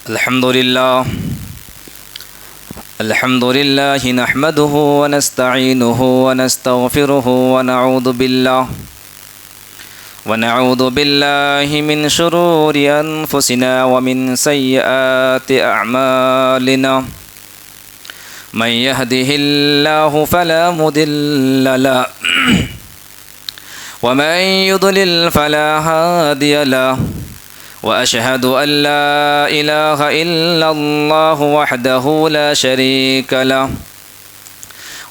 الحمد لله نحمده ونستعينه ونستغفره ونعوذ بالله من شرور أنفسنا ومن سيئات أعمالنا من يهده الله فلا مضل له ومن يضلل فلا هادي له وأشهد أن لا إله إلا الله وحده لا شريك له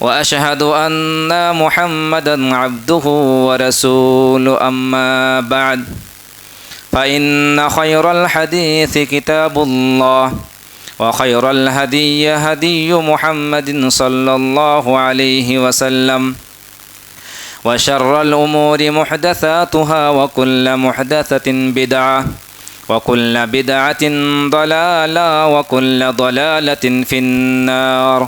وأشهد أن محمدا عبده ورسوله أما بعد فإن خير الحديث كتاب الله وخير الهدي هدي محمد صلى الله عليه وسلم وشر الأمور محدثاتها وكل محدثة بدعة وكل بدعة ضلالة وكل ضلالة في النار.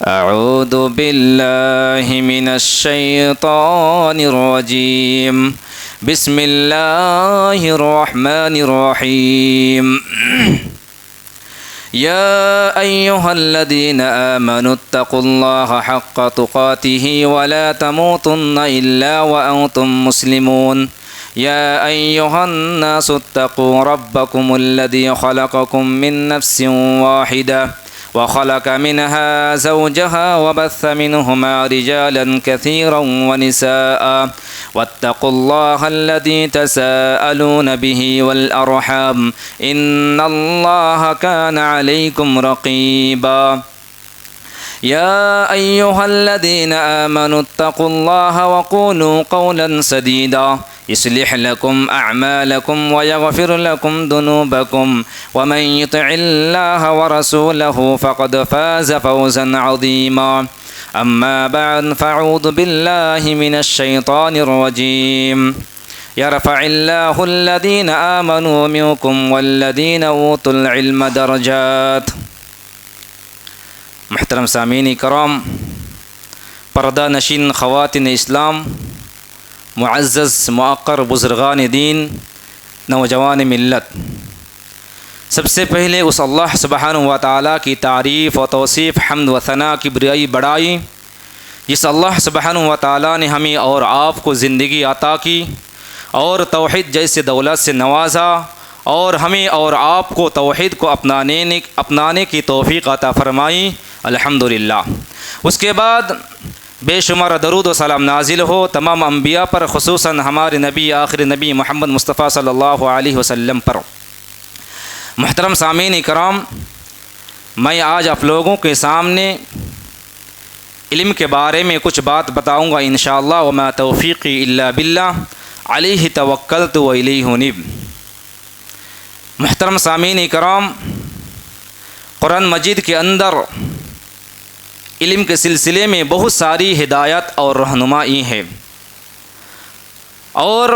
أعوذ بالله من الشيطان الرجيم. بسم الله الرحمن الرحيم. يا أيها الذين آمنوا اتقوا الله حق تقاته ولا تموتن إلا وأنتم مسلمون. يا أيها الناس اتقوا ربكم الذي خلقكم من نفس واحدة وخلق منها زوجها وبث منهما رجالا كثيرا ونساء واتقوا الله الذي تساءلون به والأرحام إن الله كان عليكم رقيبا. يا أيها الذين آمنوا اتقوا الله وقولوا قولا سديدا يصلح لكم أعمالكم ويغفر لكم ذنوبكم ومن يطع الله ورسوله فقد فاز فوزا عظيما. أما بعد فأعوذ بالله من الشيطان الرجيم. يرفع الله الذين آمنوا منكم والذين أوتوا العلم درجات. محترم سامعین کرام، پردہ نشین خواتین اسلام، معزز معقر بزرگان دین، نوجوان ملت، سب سے پہلے اس اللہ سبحانہ و تعالیٰ کی تعریف و توصیف، حمد و ثنا، کبریائی، بڑائی، جس اللہ سبحانہ و تعالیٰ نے ہمیں اور آپ کو زندگی عطا کی اور توحید جیسے دولت سے نوازا اور ہمیں اور آپ کو توحید کو اپنانے کی توفیق عطا فرمائی، الحمدللہ۔ اس کے بعد بے شمار درود و سلام نازل ہو تمام انبیاء پر، خصوصاً ہمارے نبی آخر نبی محمد مصطفیٰ صلی اللہ علیہ وسلم پر۔ محترم سامعین کرام، میں آج آپ لوگوں کے سامنے علم کے بارے میں کچھ بات بتاؤں گا انشاءاللہ۔ وما توفیقی الا باللہ علیہ توکلت و الیہ انیب۔ محترم سامعین کرام، قرآن مجید کے اندر علم کے سلسلے میں بہت ساری ہدایت اور رہنمائی ہے، اور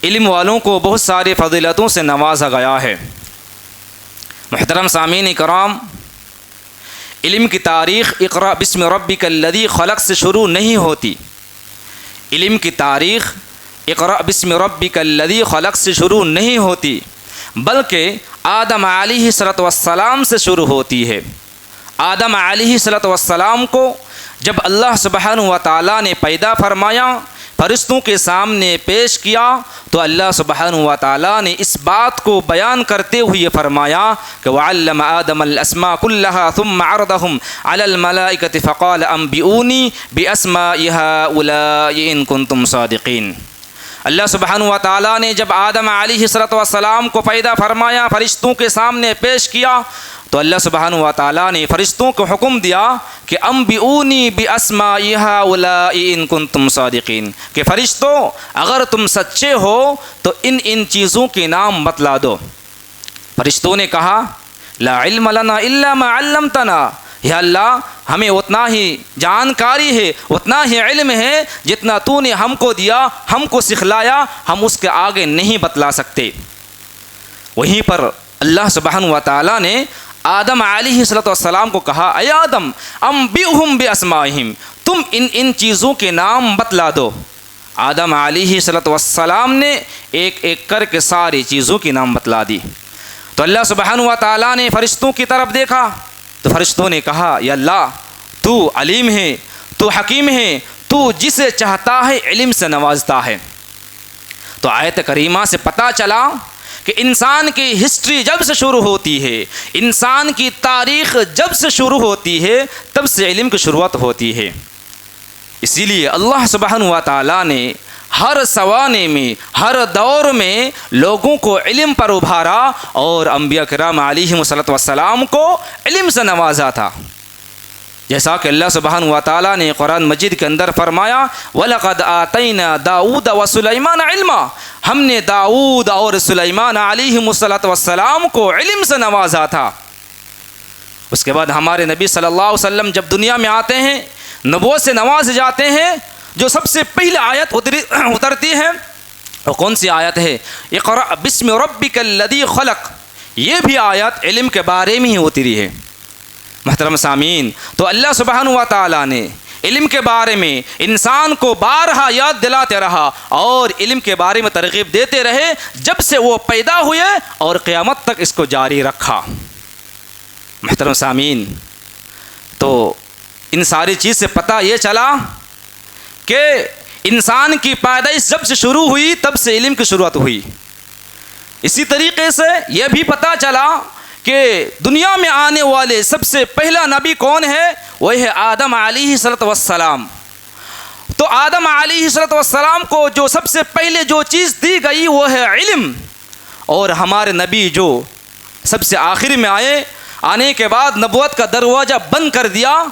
علم والوں کو بہت ساری فضیلتوں سے نوازا گیا ہے۔ محترم سامعین کرام، علم کی تاریخ اقرأ بسم ربک الذی خلق سے شروع نہیں ہوتی۔ علم کی تاریخ اقرأ بسم ربک الذی خلق سے شروع نہیں ہوتی، بلکہ آدم علیہ السلام سے شروع ہوتی ہے۔ آدم علیہ السلام کو جب اللہ سبحانہ و تعالیٰ نے پیدا فرمایا، فرشتوں کے سامنے پیش کیا، تو اللہ سبحانہ و تعالیٰ نے اس بات کو بیان کرتے ہوئے فرمایا کہ وَعَلَّمَ آدَمَ الْأَسْمَاءَ كُلَّهَا ثُمَّ عَرَضَهُمْ عَلَى الْمَلَائِكَةِ فَقَالَ أَنْبِئُونِي بِأَسْمَاءِ هَؤُلَاءِ إِن كُنتُمْ صَادِقِينَ۔ اللہ سبحانہ و تعالیٰ نے جب آدم علیہ السلام کو پیدا فرمایا، فرشتوں کے سامنے پیش کیا، تو اللہ سبحانہ و تعالیٰ نے فرشتوں کو حکم دیا کہ انبئونی باسماء ہؤلاء ان کنتم صادقین، کہ فرشتوں اگر تم سچے ہو تو ان چیزوں کے نام بتلا دو۔ فرشتوں نے کہا لا علم لنا الا ما علمتنا، یا اللہ ہمیں اتنا ہی جانکاری ہے، اتنا ہی علم ہے جتنا تو نے ہم کو دیا، ہم کو سکھلایا، ہم اس کے آگے نہیں بتلا سکتے۔ وہیں پر اللہ سبحانہ و تعالیٰ نے آدم علیہ السلام کو کہا اے آدم انبئہم باسمائہم، تم ان چیزوں کے نام بتلا دو۔ آدم علیہ السلام نے ایک ایک کر کے ساری چیزوں کے نام بتلا دی۔ تو اللہ سبحانہ و تعالیٰ نے فرشتوں کی طرف دیکھا تو فرشتوں نے کہا یا اللہ تو علیم ہے، تو حکیم ہے، تو جسے چاہتا ہے علم سے نوازتا ہے۔ تو آیت کریمہ سے پتہ چلا کہ انسان کی ہسٹری جب سے شروع ہوتی ہے، انسان کی تاریخ جب سے شروع ہوتی ہے، تب سے علم کی شروعات ہوتی ہے۔ اسی لیے اللہ سبحانہ و تعالیٰ نے ہر زمانے میں، ہر دور میں لوگوں کو علم پر ابھارا اور انبیاء کرام علیہم السلام کو علم سے نوازا تھا۔ جیسا کہ اللہ سبحانہ و تعالیٰ نے قرآن مجید کے اندر فرمایا وَلَقَدْ آتَيْنَا دَاوُودَ وَسُلَيْمَانَ عِلْمًا، ہم نے داؤد اور سلیمان علیہم السلام کو علم سے نوازا تھا۔ اس کے بعد ہمارے نبی صلی اللہ علیہ وسلم جب دنیا میں آتے ہیں، نبوت سے نوازے جاتے ہیں، جو سب سے پہلی آیت اترتی ہے وہ کون سی آیت ہے؟ اقرأ بسم ربک الذی خلق۔ یہ بھی آیت علم کے بارے میں ہی اتری ہے۔ محترم سامعین، تو اللہ سبحانہ و تعالیٰ نے علم کے بارے میں انسان کو بارہا یاد دلاتے رہا اور علم کے بارے میں ترغیب دیتے رہے جب سے وہ پیدا ہوئے اور قیامت تک اس کو جاری رکھا۔ محترم سامعین، تو ان ساری چیز سے پتہ یہ چلا کہ انسان کی پیدائش جب سے شروع ہوئی تب سے علم کی شروعات ہوئی۔ اسی طریقے سے یہ بھی پتہ چلا کہ دنیا میں آنے والے سب سے پہلا نبی کون ہے؟ وہ ہے آدم علیہ السلام۔ تو آدم علیہ السلام کو جو سب سے پہلے جو چیز دی گئی وہ ہے علم، اور ہمارے نبی جو سب سے آخر میں آنے کے بعد نبوت کا دروازہ بند کر دیا،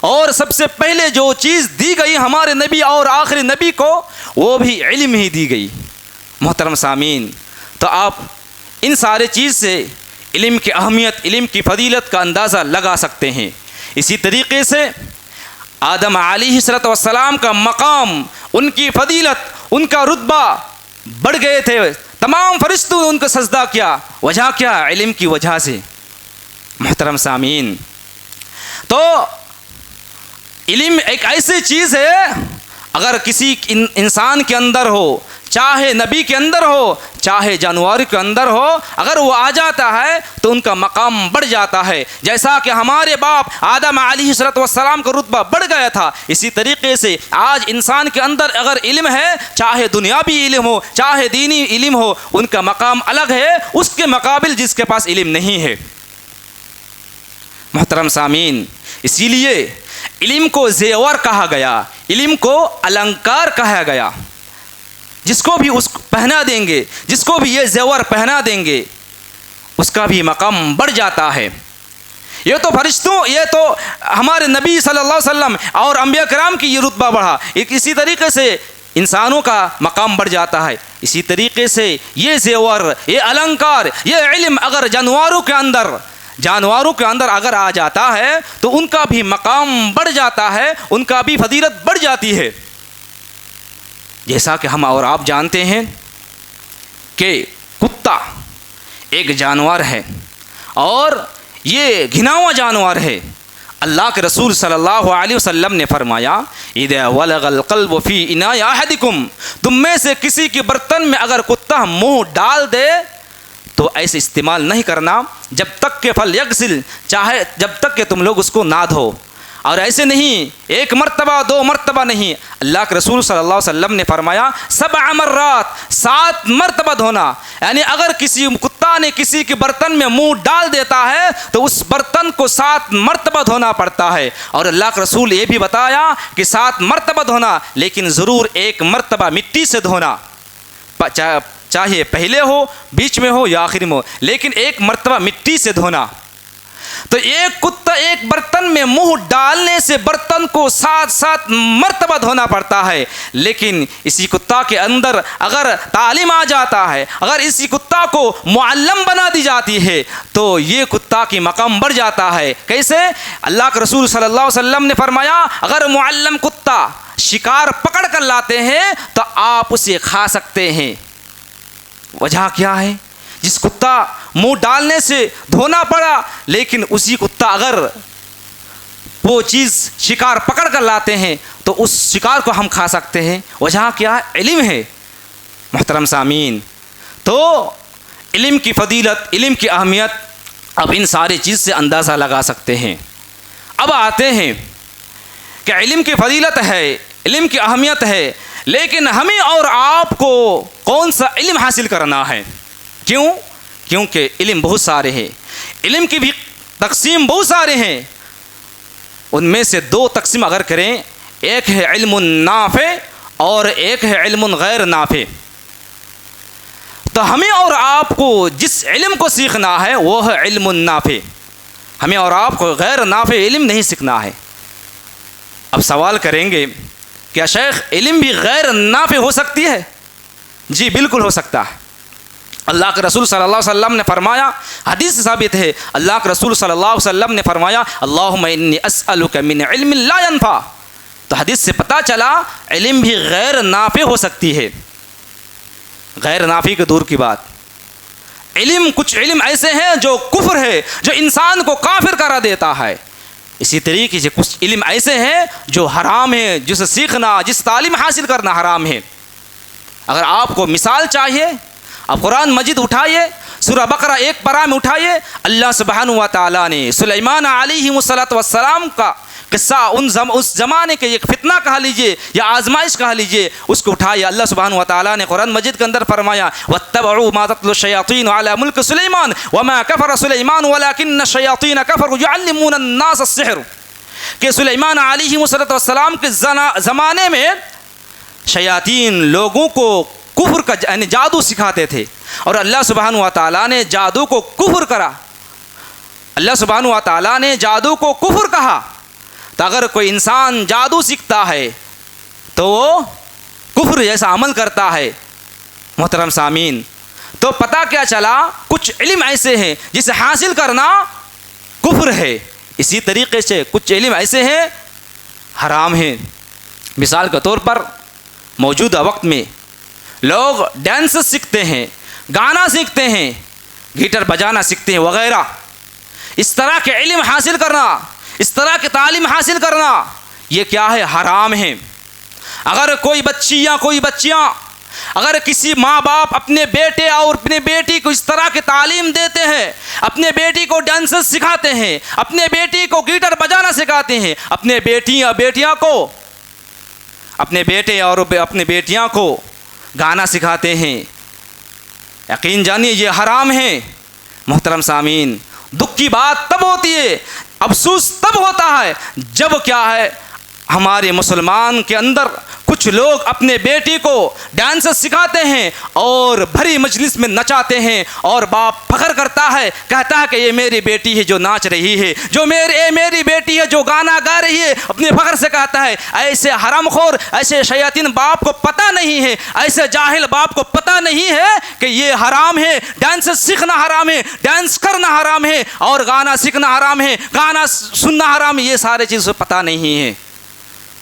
اور سب سے پہلے جو چیز دی گئی ہمارے نبی اور آخری نبی کو وہ بھی علم ہی دی گئی۔ محترم سامعین، تو آپ ان سارے چیز سے علم کی اہمیت، علم کی فضیلت کا اندازہ لگا سکتے ہیں۔ اسی طریقے سے آدم علیہ السلام کا مقام، ان کی فضیلت، ان کا رتبہ بڑھ گئے تھے، تمام فرشتوں نے ان کو سجدہ کیا۔ وجہ کیا؟ علم کی وجہ سے۔ محترم سامعین، تو علم ایک ایسی چیز ہے اگر کسی انسان کے اندر ہو، چاہے نبی کے اندر ہو چاہے جانور کے اندر ہو، اگر وہ آ جاتا ہے تو ان کا مقام بڑھ جاتا ہے۔ جیسا کہ ہمارے باپ آدم علیہ السلام کا رتبہ بڑھ گیا تھا، اسی طریقے سے آج انسان کے اندر اگر علم ہے، چاہے دنیاوی علم ہو چاہے دینی علم ہو، ان کا مقام الگ ہے اس کے مقابل جس کے پاس علم نہیں ہے۔ محترم سامعین، اسی لیے علم کو زیور کہا گیا، علم کو النکار کہا گیا۔ جس کو بھی اس پہنا دیں گے، جس کو بھی یہ زیور پہنا دیں گے، اس کا بھی مقام بڑھ جاتا ہے۔ یہ تو فرشتوں، یہ تو ہمارے نبی صلی اللہ علیہ وسلم اور انبیاء کرام کی یہ رتبہ بڑھا، اسی طریقے سے انسانوں کا مقام بڑھ جاتا ہے۔ اسی طریقے سے یہ زیور، یہ النکار، یہ علم اگر جانوروں کے اندر اگر آ جاتا ہے تو ان کا بھی مقام بڑھ جاتا ہے، ان کا بھی فضیلت بڑھ جاتی ہے۔ جیسا کہ ہم اور آپ جانتے ہیں کہ کتا ایک جانور ہے اور یہ گھناؤا جانور ہے۔ اللہ کے رسول صلی اللہ علیہ وسلم نے فرمایا اذا ولغ القلب فی اناء احدکم، تم میں سے کسی کے برتن میں اگر کتا منہ ڈال دے تو ایسے استعمال نہیں کرنا جب تک کہ فلیغسل، چاہے جب تک کہ تم لوگ اس کو نہ دھو، اور ایسے نہیں ایک مرتبہ 2 مرتبہ نہیں، اللہ کے رسول صلی اللہ علیہ وسلم نے فرمایا 7 مرات، 7 مرتبہ دھونا۔ یعنی اگر کسی کتا نے کسی کے برتن میں منہ ڈال دیتا ہے تو اس برتن کو 7 مرتبہ دھونا پڑتا ہے، اور اللہ کے رسول یہ بھی بتایا کہ 7 مرتبہ دھونا، لیکن ضرور 1 مرتبہ مٹی سے دھونا، چاہے پہلے ہو، بیچ میں ہو یا آخر میں ہو، لیکن 1 مرتبہ مٹی سے دھونا۔ تو ایک کتا ایک برتن میں منہ ڈالنے سے برتن کو 7 مرتبہ دھونا پڑتا ہے، لیکن اسی کتا کے اندر اگر تعلیم آ جاتا ہے، اگر اسی کتا کو معلم بنا دی جاتی ہے تو یہ کتا کی مقام بڑھ جاتا ہے۔ کیسے؟ اللہ کے رسول صلی اللہ علیہ وسلم نے فرمایا اگر معلم کتا شکار پکڑ کر لاتے ہیں تو آپ اسے کھا سکتے ہیں۔ وجہ کیا ہے؟ جس کتا منہ ڈالنے سے دھونا پڑا، لیکن اسی کتا اگر وہ چیز شکار پکڑ کر لاتے ہیں تو اس شکار کو ہم کھا سکتے ہیں۔ وجہ کیا ہے؟ علم ہے۔ محترم سامعین، تو علم کی فضیلت، علم کی اہمیت اب ان ساری چیز سے اندازہ لگا سکتے ہیں۔ اب آتے ہیں کہ علم کی فضیلت ہے، علم کی اہمیت ہے، لیکن ہمیں اور آپ کو کون سا علم حاصل کرنا ہے؟ کیونکہ علم بہت سارے ہیں، علم کی بھی تقسیم بہت سارے ہیں۔ ان میں سے دو تقسیم اگر کریں، ایک ہے علم نافع اور ایک ہے علم غیر نافع، تو ہمیں اور آپ کو جس علم کو سیکھنا ہے وہ ہے علم نافع، ہمیں اور آپ کو غیر نافع علم نہیں سیکھنا ہے۔ اب سوال کریں گے کیا شیخ علم بھی غیر نافع ہو سکتی ہے؟ جی بالکل ہو سکتا ہے۔ اللہ کے رسول صلی اللہ علیہ وسلم نے فرمایا، حدیث سے ثابت ہے، اللہ کے رسول صلی اللہ علیہ وسلم نے فرمایا اللہم انی اسألک من علم لا ینفع۔ تو حدیث سے پتہ چلا علم بھی غیر نافع ہو سکتی ہے۔ غیر نافع کے دور کی بات، کچھ علم ایسے ہیں جو کفر ہے، جو انسان کو کافر کرا دیتا ہے۔ اسی طریقے سے کچھ علم ایسے ہیں جو حرام ہے، جسے سیکھنا، جس تعلیم حاصل کرنا حرام ہے۔ اگر آپ کو مثال چاہیے، آپ قرآن مجید اٹھائیے، سورہ بقرہ 1 پارہ میں اٹھائیے، اللہ سبحانہ و تعالیٰ نے سلیمان علیہ السلام کا قصہ، اس زمانے کے ایک فتنہ کہا لیجئے یا آزمائش کہا لیجئے، اس کو اٹھائیے۔ اللہ سبحانہ و تعالیٰ نے قرآن مجید کے اندر فرمایا وَاتَّبَعُوا مَا تَتْلُو الشَّيَاطِينُ عَلَى مُلْكِ سُلَيْمَانَ وَمَا كَفَرَ سُلَيْمَانُ وَلَكِنَّ الشَّيَاطِينَ كَفَرُوا يُعَلِّمُونَ النَّاسَ السِّحْرَ، کہ سلیمان علیہ السلام کے زمانے میں شیاطین لوگوں کو کفر کا یعنی جادو سکھاتے تھے، اور اللہ سبحانہ و تعالیٰ نے جادو کو کفر کرا، اللہ سبحانہ و تعالیٰ نے جادو کو کفر کہا۔ تو اگر کوئی انسان جادو سیکھتا ہے تو وہ کفر جیسا عمل کرتا ہے۔ محترم سامعین، تو پتہ کیا چلا کچھ علم ایسے ہیں جسے حاصل کرنا کفر ہے، اسی طریقے سے کچھ علم ایسے ہیں حرام ہیں۔ مثال کے طور پر موجودہ وقت میں لوگ ڈانس سیکھتے ہیں، گانا سیکھتے ہیں، گیٹر بجانا سیکھتے ہیں وغیرہ۔ اس طرح کے علم حاصل کرنا، اس طرح کی تعلیم حاصل کرنا، یہ کیا ہے؟ حرام ہے۔ اگر کوئی بچیاں اگر کسی ماں باپ اپنے بیٹے اور اپنے بیٹی کو اس طرح کی تعلیم دیتے ہیں، اپنے بیٹی کو ڈانس سکھاتے ہیں، اپنے بیٹی کو گیٹر بجانا سکھاتے ہیں، اپنے بیٹے اور اپنے بیٹیاں کو گانا سکھاتے ہیں، یقین جانیے یہ حرام ہے۔ محترم سامعین، دکھ کی بات تب ہوتی ہے، افسوس تب ہوتا ہے جب کیا ہے ہمارے مسلمان کے اندر کچھ لوگ اپنے بیٹی کو ڈانس سکھاتے ہیں اور بھری مجلس میں نچاتے ہیں، اور باپ فخر کرتا ہے، کہتا ہے کہ یہ میری بیٹی ہے جو ناچ رہی ہے، میری بیٹی ہے جو گانا گا رہی ہے، اپنے فخر سے کہتا ہے۔ ایسے حرام خور، ایسے شیاطین باپ کو پتہ نہیں ہے، ایسے جاہل باپ کو پتہ نہیں ہے کہ یہ حرام ہے، ڈانس سیکھنا حرام ہے، ڈانس کرنا حرام ہے، اور گانا سیکھنا حرام ہے، گانا سننا حرام ہے، یہ سارے چیزیں پتہ نہیں ہے۔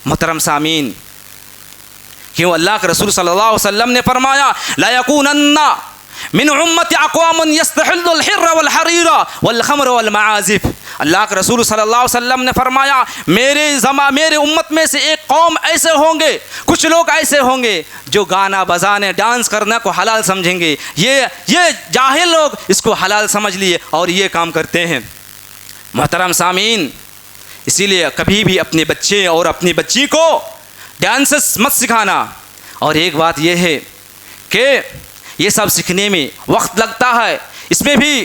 محترم سامعین، کیوں اللہ کے رسول صلی اللہ علیہ وسلم نے فرمایا لا یکونن من امتی اقوام یستحل الحر والحریر والخمر والمعازف۔ اللہ کے رسول صلی اللہ علیہ وسلم نے فرمایا میرے امت میں سے ایک قوم ایسے ہوں گے، کچھ لوگ ایسے ہوں گے جو گانا بجانے، ڈانس کرنا کو حلال سمجھیں گے، یہ جاہل لوگ اس کو حلال سمجھ لیے اور یہ کام کرتے ہیں۔ محترم سامعین، اسی لیے کبھی بھی اپنے بچے اور اپنی بچی کو ڈانسز مت سکھانا۔ اور ایک بات یہ ہے کہ یہ سب سیکھنے میں وقت لگتا ہے، اس میں بھی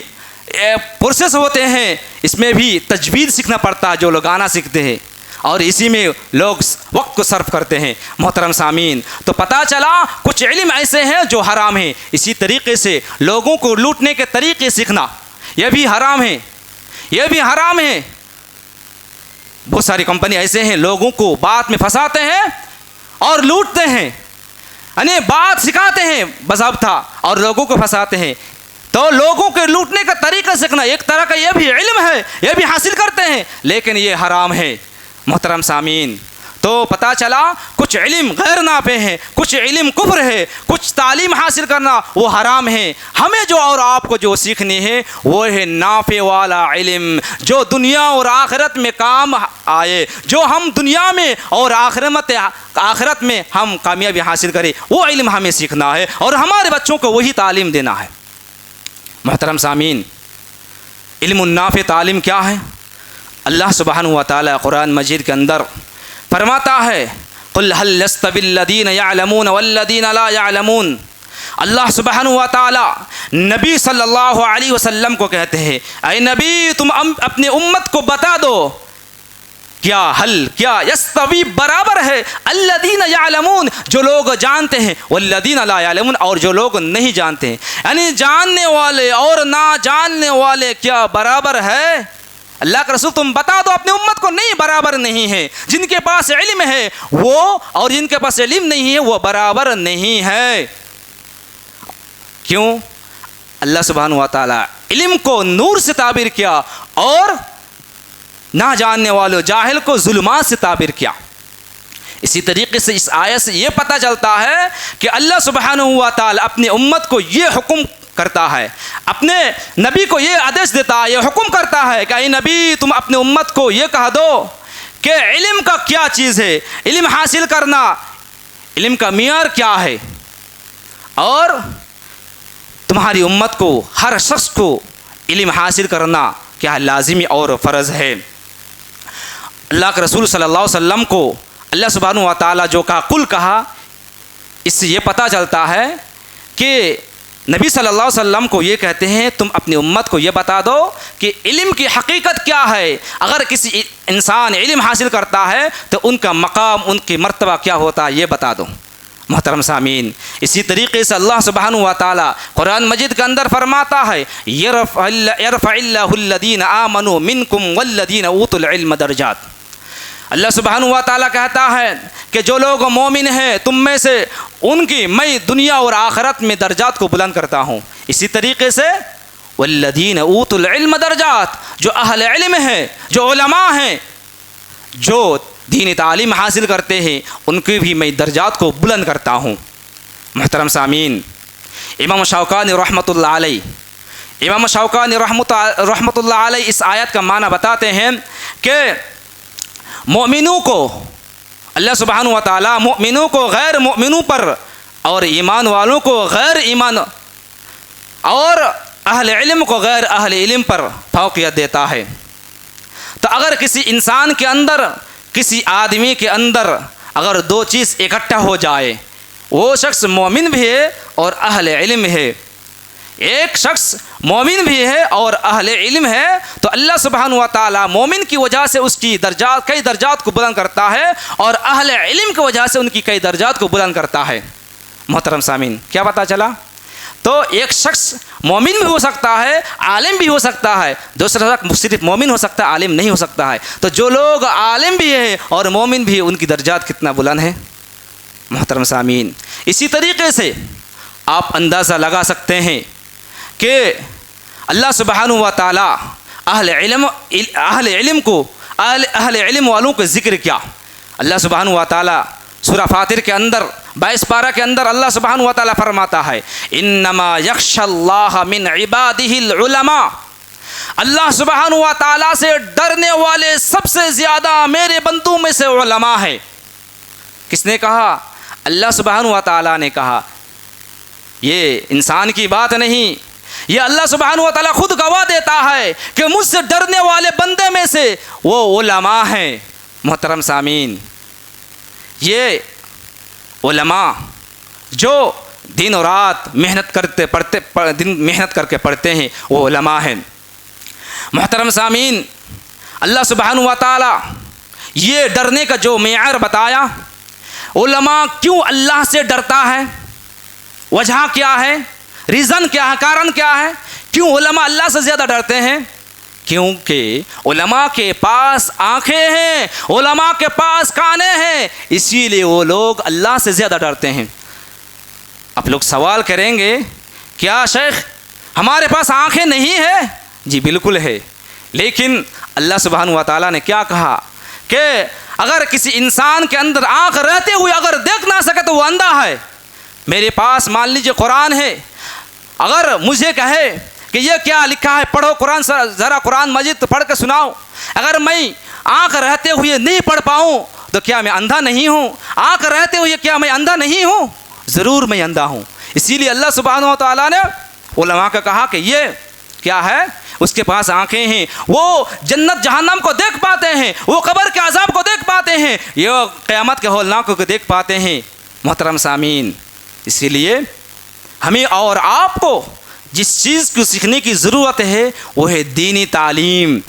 پروسیس ہوتے ہیں، اس میں بھی تجوید سیکھنا پڑتا ہے جو لوگ گانا سیکھتے ہیں، اور اسی میں لوگ وقت کو صرف کرتے ہیں۔ محترم سامعین، تو پتہ چلا کچھ علم ایسے ہیں جو حرام ہیں۔ اسی طریقے سے لوگوں کو لوٹنے کے طریقے سیکھنا یہ بھی حرام ہے، یہ بھی حرام ہے۔ بہت ساری کمپنی ایسے ہیں لوگوں کو بات میں پھنساتے ہیں اور لوٹتے ہیں، یعنی بات سکھاتے ہیں باضابطہ اور لوگوں کو پھنساتے ہیں۔ تو لوگوں کے لوٹنے کا طریقہ سیکھنا ایک طرح کا یہ بھی علم ہے، یہ بھی حاصل کرتے ہیں، لیکن یہ حرام ہے۔ محترم سامعین، تو پتہ چلا کچھ علم غیر نافع ہے، کچھ علم کفر ہے، کچھ تعلیم حاصل کرنا وہ حرام ہے۔ ہمیں جو اور آپ کو جو سیکھنی ہے وہ ہے نافع والا علم، جو دنیا اور آخرت میں کام آئے، جو ہم دنیا میں اور آخرت میں ہم کامیابی حاصل کریں، وہ علم ہمیں سیکھنا ہے اور ہمارے بچوں کو وہی تعلیم دینا ہے۔ محترم سامعین، علم النافع تعلیم کیا ہے؟ اللہ سبحانہ و تعالیٰ قرآن مجید کے اندر فرماتا ہے قل هل يستوي الذين يعلمون والذين لا يعلمون۔ اللہ سبحانہ و تعالیٰ نبی صلی اللہ علیہ وسلم کو کہتے ہیں اے نبی تم اپنی امت کو بتا دو کیا یستوی برابر ہے الذین یعلمون جو لوگ جانتے ہیں والذین لا یعلمون اور جو لوگ نہیں جانتے ہیں، یعنی جاننے والے اور نہ جاننے والے کیا برابر ہے؟ اللہ کے رسول تم بتا دو اپنی امت کو، نہیں برابر نہیں ہے۔ جن کے پاس علم ہے وہ اور جن کے پاس علم نہیں ہے وہ برابر نہیں ہے۔ کیوں؟ اللہ سبحانہ و تعالیٰ علم کو نور سے تعبیر کیا اور نہ جاننے والوں جاہل کو ظلمات سے تعبیر کیا۔ اسی طریقے سے اس آیت سے یہ پتہ چلتا ہے کہ اللہ سبحانہ و تعالیٰ اپنی امت کو یہ حکم کرتا ہے، اپنے نبی کو یہ آدیش دیتا ہے، یہ حکم کرتا ہے کہ اے نبی تم اپنی امت کو یہ کہہ دو کہ علم کا کیا چیز ہے، علم حاصل کرنا، علم کا معیار کیا ہے، اور تمہاری امت کو ہر شخص کو علم حاصل کرنا کیا لازمی اور فرض ہے۔ اللہ کے رسول صلی اللہ علیہ وسلم کو اللہ سبحانہ و تعالیٰ جو کہا قل کہا، اس سے یہ پتہ چلتا ہے کہ نبی صلی اللہ علیہ وسلم کو یہ کہتے ہیں تم اپنی امت کو یہ بتا دو کہ علم کی حقیقت کیا ہے۔ اگر کسی انسان علم حاصل کرتا ہے تو ان کا مقام، ان کی مرتبہ کیا ہوتا ہے یہ بتا دو۔ محترم سامعین، اسی طریقے سے اللہ سبحانہ و تعالیٰ قرآن مجید کے اندر فرماتا ہے یرفع اللہ الذین آمنوا منکم والذین اوتوا العلم درجات۔ اللہ سبحانہ و تعالیٰ کہتا ہے کہ جو لوگ مومن ہیں تم میں سے ان کی میں دنیا اور آخرت میں درجات کو بلند کرتا ہوں۔ اسی طریقے سے والذین اوتوا العلم درجات، جو اہل علم ہیں، جو علماء ہیں، جو دینی تعلیم حاصل کرتے ہیں ان کی بھی میں درجات کو بلند کرتا ہوں۔ محترم سامعین، امام شوکانی رحمۃ اللہ علیہ اس آیت کا معنی بتاتے ہیں کہ مومنوں کو اللہ سبحانہ و تعالیٰ مومنوں کو غیر مومنوں پر اور ایمان والوں کو غیر ایمان اور اہل علم کو غیر اہل علم پر فوقیت دیتا ہے۔ تو اگر کسی انسان کے اندر، کسی آدمی کے اندر اگر دو چیز اکٹھا ہو جائے، وہ شخص مومن بھی ہے اور اہل علم ہے، ایک شخص مومن بھی ہے اور اہل علم ہے، تو اللہ سبحانہ و تعالیٰ مومن کی وجہ سے اس کی درجات کئی درجات کو بلند کرتا ہے اور اہل علم کی وجہ سے ان کی کئی درجات کو بلند کرتا ہے۔ محترم سامعین، کیا پتہ چلا؟ تو ایک شخص مومن بھی ہو سکتا ہے، عالم بھی ہو سکتا ہے، دوسرا شخص صرف مومن ہو سکتا ہے، عالم نہیں ہو سکتا ہے۔ تو جو لوگ عالم بھی ہیں اور مومن بھی، ان کی درجات کتنا بلند ہے۔ محترم سامعین، اسی طریقے سے آپ اندازہ لگا سکتے ہیں کہ اللہ سبحانہ و تعالیٰ اہل علم والوں کا ذکر کیا۔ اللہ سبحانہ و تعالیٰ سورہ فاطر کے اندر 22 پارہ کے اندر اللہ سبحانہ و تعالیٰ فرماتا ہے انما یخشی اللہ من عبادہ العلماء، اللہ سبحانہ و تعالیٰ سے ڈرنے والے سب سے زیادہ میرے بندوں میں سے علماء ہے۔ کس نے کہا؟ اللہ سبحانہ و تعالیٰ نے کہا، یہ انسان کی بات نہیں، یہ اللہ سبحانہ و تعالیٰ خود گواہ دیتا ہے کہ مجھ سے ڈرنے والے بندے میں سے وہ علماء ہیں۔ محترم سامعین، یہ علماء جو دن و رات محنت کر کے پڑھتے ہیں وہ علماء ہیں۔ محترم سامعین، اللہ سبحانہ و تعالیٰ یہ ڈرنے کا جو معیار بتایا، علماء کیوں اللہ سے ڈرتا ہے، وجہ کیا ہے، ریزن کیا ہے، کارن کیا ہے، کیوں علماء اللہ سے زیادہ ڈرتے ہیں؟ کیونکہ علماء کے پاس آنکھیں ہیں، علماء کے پاس کانے ہیں، اسی لیے وہ لوگ اللہ سے زیادہ ڈرتے ہیں۔ آپ لوگ سوال کریں گے کیا شیخ ہمارے پاس آنکھیں نہیں ہیں؟ جی بالکل ہے، لیکن اللہ سبحانہ و تعالیٰ نے کیا کہا کہ اگر کسی انسان کے اندر آنکھ رہتے ہوئے اگر دیکھ نہ سکے تو وہ اندھا ہے۔ میرے پاس مان لیجیے قرآن ہے، اگر مجھے کہے کہ یہ کیا لکھا ہے پڑھو قرآن، ذرا قرآن مجید پڑھ کے سناؤ، اگر میں آنکھ رہتے ہوئے نہیں پڑھ پاؤں تو کیا میں اندھا نہیں ہوں؟ آنکھ رہتے ہوئے کیا میں اندھا نہیں ہوں؟ ضرور میں اندھا ہوں۔ اسی لیے اللہ سبحانہ و تعالیٰ نے علماء کا کہا کہ یہ کیا ہے؟ اس کے پاس آنکھیں ہیں، وہ جنت جہنم کو دیکھ پاتے ہیں، وہ قبر کے عذاب کو دیکھ پاتے ہیں، یہ قیامت کے ہولناکوں کو دیکھ پاتے ہیں۔ محترم سامعین، اسی لیے ہمیں اور آپ کو جس چیز کو سیکھنے کی ضرورت ہے وہ ہے دینی تعلیم۔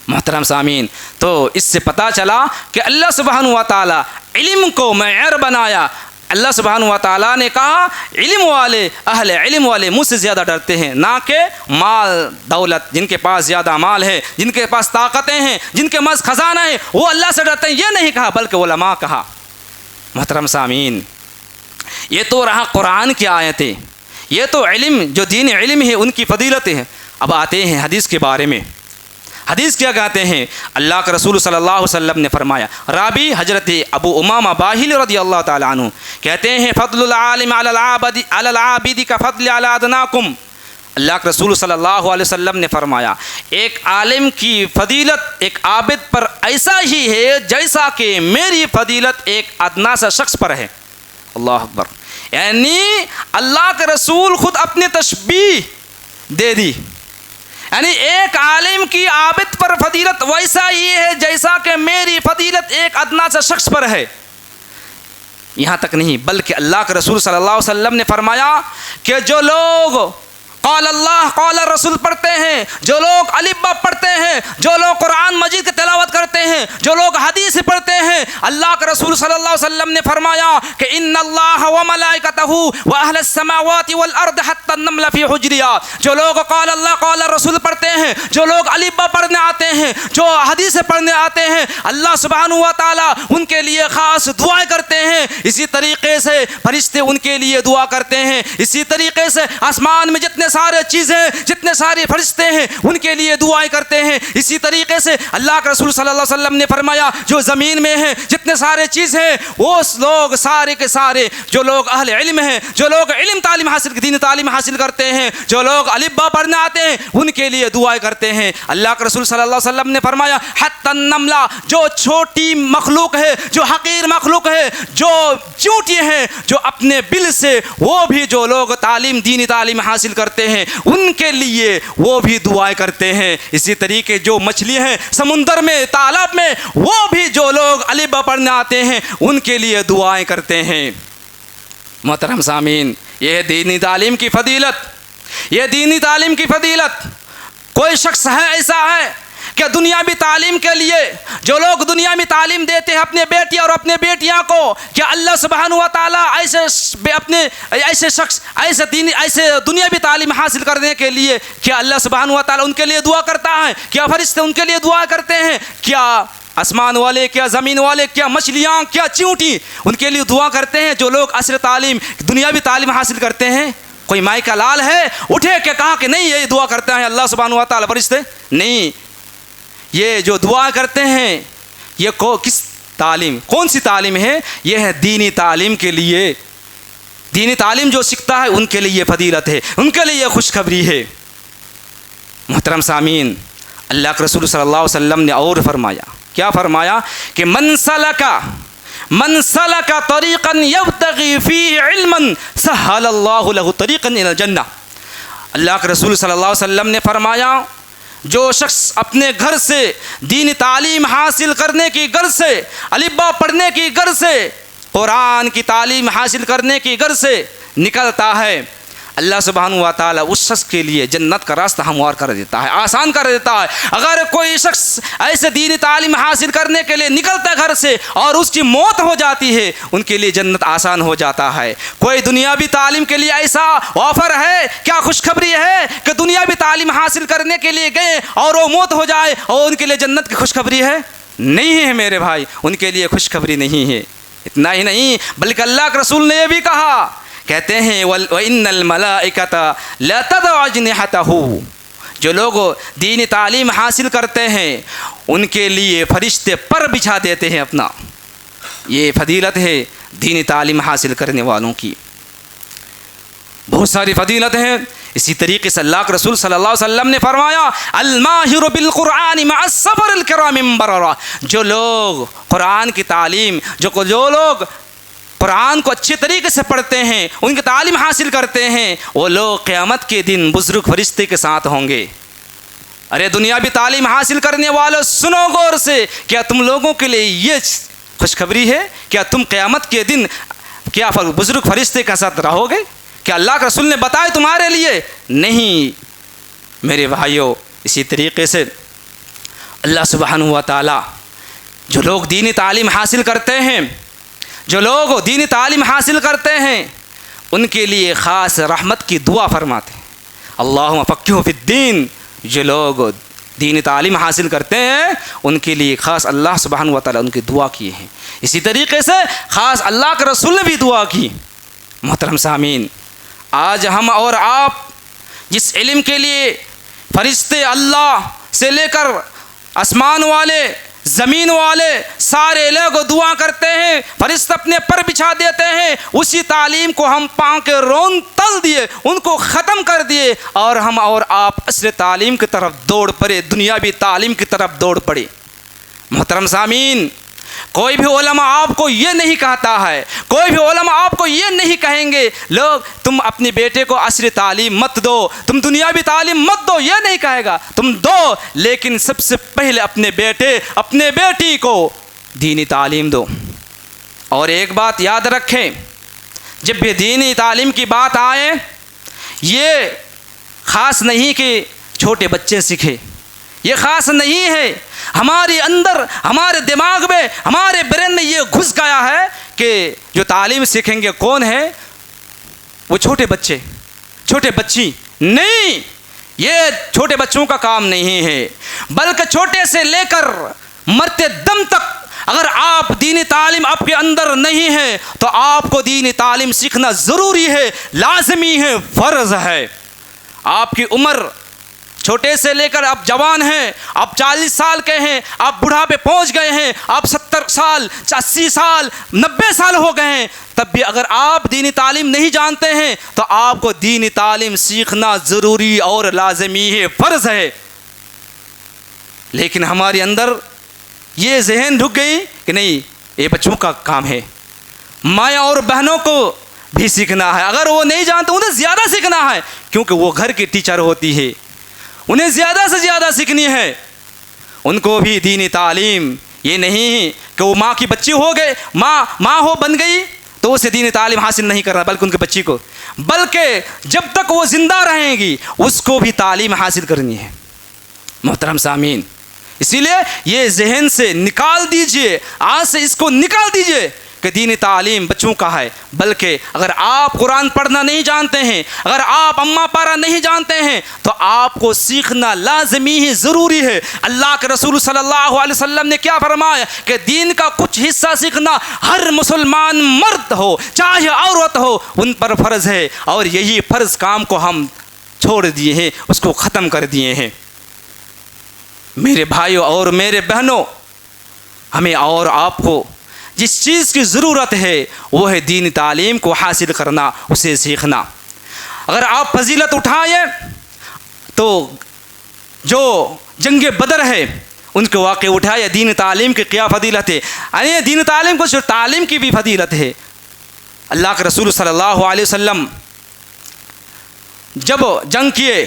محترم سامعین، تو اس سے پتہ چلا کہ اللہ سبحانہ و تعالیٰ علم کو معیار بنایا۔ اللہ سبحانہ و تعالیٰ نے کہا علم والے، اہل علم والے مجھ سے زیادہ ڈرتے ہیں، نہ کہ مال دولت، جن کے پاس زیادہ مال ہے، جن کے پاس طاقتیں ہیں، جن کے پاس خزانہ ہے، وہ اللہ سے ڈرتے ہیں، یہ نہیں کہا بلکہ علماء کہا۔ محترم سامعین، یہ تو رہا قرآن کی آیتیں، یہ تو علم جو دین علم ہے ان کی فضیلتیں ہیں۔ اب آتے ہیں حدیث کے بارے میں۔ حدیث کیا کہتے ہیں؟ اللہ کے رسول صلی اللہ علیہ وسلم نے فرمایا، راوی حضرت ابو امامہ باہلی رضی اللہ تعالیٰ عنہ کہتے ہیں، فضل العالم علی العابد کا فضل علی ادناکم۔ اللہ کے رسول صلی اللہ علیہ وسلم نے فرمایا، ایک عالم کی فضیلت ایک عابد پر ایسا ہی ہے جیسا کہ میری فضیلت ایک ادنا سا شخص پر ہے۔ اللہ اکبر، یعنی اللہ کے رسول خود اپنی تشبیہ دے دی، یعنی ایک عالم کی عابد پر فضیلت ویسا ہی ہے جیسا کہ میری فضیلت ایک ادنا سا شخص پر ہے۔ یہاں تک نہیں بلکہ اللہ کے رسول صلی اللہ علیہ وسلم نے فرمایا کہ جو لوگ قال اللہ قال رسول پڑھتے ہیں، جو لوگ الف با پڑھتے ہیں، جو لوگ قرآن مجید کی تلاوت کرتے ہیں، جو لوگ حدیث پڑھتے ہیں، اللہ کے رسول صلی اللہ علیہ وسلم نے فرمایا کہ ان اللہ وملائکتہ واہل السماوات والارض حتی النمل فی حجرها، جو لوگ قال اللہ قال رسول پڑھتے ہیں، جو لوگ الف با پڑھنے آتے ہیں، جو حدیث پڑھنے آتے ہیں، اللہ سبحانہ و تعالی ان کے لیے خاص دعائیں کرتے ہیں۔ اسی طریقے سے فرشتے ان کے لیے دعا کرتے ہیں، اسی طریقے سے آسمان میں جتنے سارے چیزیں، جتنے سارے فرشتے ہیں ان کے لیے دعائیں کرتے ہیں۔ اسی طریقے سے اللہ کے رسول صلی اللہ علیہ وسلم نے فرمایا جو زمین میں ہیں جتنے سارے چیز ہیں وہ لوگ سارے کے سارے، جو لوگ اہل علم ہیں، جو لوگ علم تعلیم حاصل دین تعلیم حاصل کرتے ہیں، جو لوگ الف با پڑھنے آتے ہیں ان کے لیے دعائیں کرتے ہیں۔ اللہ کے رسول صلی اللہ علیہ وسلم نے فرمایا حتی النملہ، جو چھوٹی مخلوق ہے، جو حقیر مخلوق ہے، جو چونٹی ہے، جو اپنے بل سے، وہ بھی جو لوگ تعلیم دینی تعلیم حاصل کرتے ہیں ان کے لیے وہ بھی دعائیں کرتے ہیں۔ اسی طریقے جو مچھلی ہیں سمندر میں تالاب میں، وہ بھی جو لوگ الف با پڑھنے آتے ہیں ان کے لیے دعائیں کرتے ہیں۔ محترم سامعین، یہ دینی تعلیم کی فضیلت، یہ دینی تعلیم کی فضیلت۔ کوئی شخص ہے ایسا ہے کہ دنیاوی تعلیم کے لیے، جو لوگ دنیاوی تعلیم دیتے ہیں اپنے بیٹی اور اپنے بیٹیاں کو، کیا اللہ سبحانہ و تعالیٰ ایسے شخص ایسے دنیاوی تعلیم حاصل کرنے کے لیے کیا اللہ سبحانہ و تعالیٰ ان کے لیے دعا کرتا ہے؟ کیا فرشتے ان کے لیے دعا کرتے ہیں؟ کیا آسمان والے، کیا زمین والے، کیا مچھلیاں، کیا چیونٹی ان کے لیے دعا کرتے ہیں؟ جو لوگ اصل تعلیم دنیاوی تعلیم حاصل کرتے ہیں، کوئی مائی کا لال ہے اٹھے کہ کہا کہ نہیں یہ دعا کرتے ہیں اللہ سبحانہ و تعالیٰ فرشتے؟ نہیں، یہ جو دعا کرتے ہیں یہ کس تعلیم، کون سی تعلیم ہے؟ یہ ہے دینی تعلیم کے لیے۔ دینی تعلیم جو سیکھتا ہے ان کے لیے فضیلت ہے، ان کے لیے خوشخبری ہے۔ محترم سامعین، اللہ کے رسول صلی اللہ علیہ وسلم نے اور فرمایا، کیا فرمایا کہ من سلک طریقا یبتغی فیہ علما سہل اللہ لہ طریقا الی الجنہ۔ اللہ کے رسول صلی اللہ علیہ وسلم نے فرمایا جو شخص اپنے گھر سے دینی تعلیم حاصل کرنے کی غرض سے، الف با پڑھنے کی غرض سے، قرآن کی تعلیم حاصل کرنے کی غرض سے نکلتا ہے، اللہ سبحانہ و تعالیٰ اس شخص کے لیے جنت کا راستہ ہموار کر دیتا ہے، آسان کر دیتا ہے۔ اگر کوئی شخص ایسے دینی تعلیم حاصل کرنے کے لیے نکلتا ہے گھر سے اور اس کی موت ہو جاتی ہے، ان کے لیے جنت آسان ہو جاتا ہے۔ کوئی دنیاوی تعلیم کے لیے ایسا آفر ہے، کیا خوشخبری ہے کہ دنیاوی تعلیم حاصل کرنے کے لیے گئے اور وہ موت ہو جائے اور ان کے لیے جنت کی خوشخبری ہے؟ نہیں ہے میرے بھائی، ان کے لیے خوشخبری نہیں ہے۔ اتنا ہی نہیں بلکہ اللہ کے رسول نے یہ بھی کہا، کہتے ہیں وَإِنَّ الْمَلَائِكَةَ لَتَضَعُ أَجْنِحَتَهُ، جو لوگ دینی تعلیم حاصل کرتے ہیں ان کے لیے فرشتے پر بچھا دیتے ہیں اپنا۔ یہ فضیلت ہے دینی تعلیم حاصل کرنے والوں کی، بہت ساری فضیلت ہیں۔ اسی طریقے سے اللہ کے رسول صلی اللہ علیہ وسلم نے فرمایا الماہر بالقرآن مع السفر الکرام بررہ، جو لوگ قرآن کی تعلیم، جو لوگ قرآن کو اچھے طریقے سے پڑھتے ہیں، ان کی تعلیم حاصل کرتے ہیں، وہ لوگ قیامت کے دن بزرگ فرشتے کے ساتھ ہوں گے۔ ارے دنیاوی تعلیم حاصل کرنے والوں سنو غور سے، کیا تم لوگوں کے لیے یہ خوشخبری ہے؟ کیا تم قیامت کے دن کیا بزرگ فرشتے کے ساتھ رہو گے؟ کیا اللہ کے رسول نے بتایا تمہارے لیے؟ نہیں میرے بھائیوں، اسی طریقے سے اللہ سبحانہ و تعالیٰ جو لوگ دینی تعلیم حاصل کرتے ہیں، جو لوگ دینی تعلیم حاصل کرتے ہیں، ان کے لیے خاص رحمت کی دعا فرماتے ہیں، اللہم فقہہ فی الدین۔ جو لوگ دینی تعلیم حاصل کرتے ہیں ان کے لیے خاص اللہ سبحانہ و تعالیٰ ان کی دعا کیے ہیں۔ اسی طریقے سے خاص اللہ کے رسول نے بھی دعا کی۔ محترم سامعین، آج ہم اور آپ جس علم کے لیے فرشتے اللہ سے لے کر آسمان والے زمین والے سارے لوگ دعا کرتے ہیں، فرشتے اپنے پر بچھا دیتے ہیں، اسی تعلیم کو ہم پاؤں کے رون تل دیے، ان کو ختم کر دیے، اور ہم اور آپ عصر تعلیم کی طرف دوڑ پڑے، دنیاوی تعلیم کی طرف دوڑ پڑے۔ محترم سامعین، کوئی بھی علماء آپ کو یہ نہیں کہتا ہے، کوئی بھی علماء آپ کو یہ نہیں کہیں گے لوگ تم اپنے بیٹے کو عصری تعلیم مت دو، تم دنیاوی تعلیم مت دو، یہ نہیں کہے گا، تم دو، لیکن سب سے پہلے اپنے بیٹے اپنے بیٹی کو دینی تعلیم دو۔ اور ایک بات یاد رکھیں، جب بھی دینی تعلیم کی بات آئے، یہ خاص نہیں کہ چھوٹے بچے سیکھیں، یہ خاص نہیں ہے، ہمارے اندر ہمارے دماغ میں ہمارے برین میں یہ گھس گیا ہے کہ جو تعلیم سیکھیں گے کون ہے؟ وہ چھوٹے بچے، چھوٹے بچی نہیں، یہ چھوٹے بچوں کا کام نہیں ہے، بلکہ چھوٹے سے لے کر مرتے دم تک اگر آپ دینی تعلیم آپ کے اندر نہیں ہے تو آپ کو دینی تعلیم سیکھنا ضروری ہے، لازمی ہے، فرض ہے۔ آپ کی عمر چھوٹے سے لے کر آپ جوان ہیں، آپ 40 سال کے ہیں، آپ بڑھاپے پہنچ گئے ہیں، آپ 70 سال 80 سال 90 سال ہو گئے ہیں، تب بھی اگر آپ دینی تعلیم نہیں جانتے ہیں تو آپ کو دینی تعلیم سیکھنا ضروری اور لازمی ہے، فرض ہے۔ لیکن ہمارے اندر یہ ذہن ڈھک گئی کہ نہیں، یہ بچوں کا کام ہے، مائیں اور بہنوں کو بھی سیکھنا ہے، اگر وہ نہیں جانتے انہیں زیادہ سیکھنا ہے، کیونکہ وہ گھر کی ٹیچر ہوتی ہے، انہیں زیادہ سے زیادہ سیکھنی ہے، ان کو بھی دینی تعلیم۔ یہ نہیں کہ وہ ماں کی بچی ہو گئے، ماں ہو بن گئی تو اسے دینی تعلیم حاصل نہیں کرنا، بلکہ ان کے بچی کو، بلکہ جب تک وہ زندہ رہیں گی اس کو بھی تعلیم حاصل کرنی ہے۔ محترم سامعین، اسی لیے یہ ذہن سے نکال دیجئے، آج سے اس کو نکال دیجئے کہ دینی تعلیم بچوں کا ہے، بلکہ اگر آپ قرآن پڑھنا نہیں جانتے ہیں، اگر آپ اماں پارا نہیں جانتے ہیں تو آپ کو سیکھنا لازمی ہے، ضروری ہے۔ اللہ کے رسول صلی اللہ علیہ وسلم نے کیا فرمایا کہ دین کا کچھ حصہ سیکھنا ہر مسلمان مرد ہو چاہے عورت ہو ان پر فرض ہے، اور یہی فرض کام کو ہم چھوڑ دیے ہیں، اس کو ختم کر دیے ہیں۔ میرے بھائیوں اور میرے بہنوں، ہمیں اور آپ کو جس چیز کی ضرورت ہے وہ ہے دینی تعلیم کو حاصل کرنا، اسے سیکھنا۔ اگر آپ فضیلت اٹھائیں تو جو جنگ بدر ہے ان کے واقعے اٹھائے، دینی تعلیم کی کیا فضیلت ہے، یعنی دینی تعلیم کو صرف تعلیم کی بھی فضیلت ہے۔ اللہ کے رسول صلی اللہ علیہ وسلم جب جنگ کیے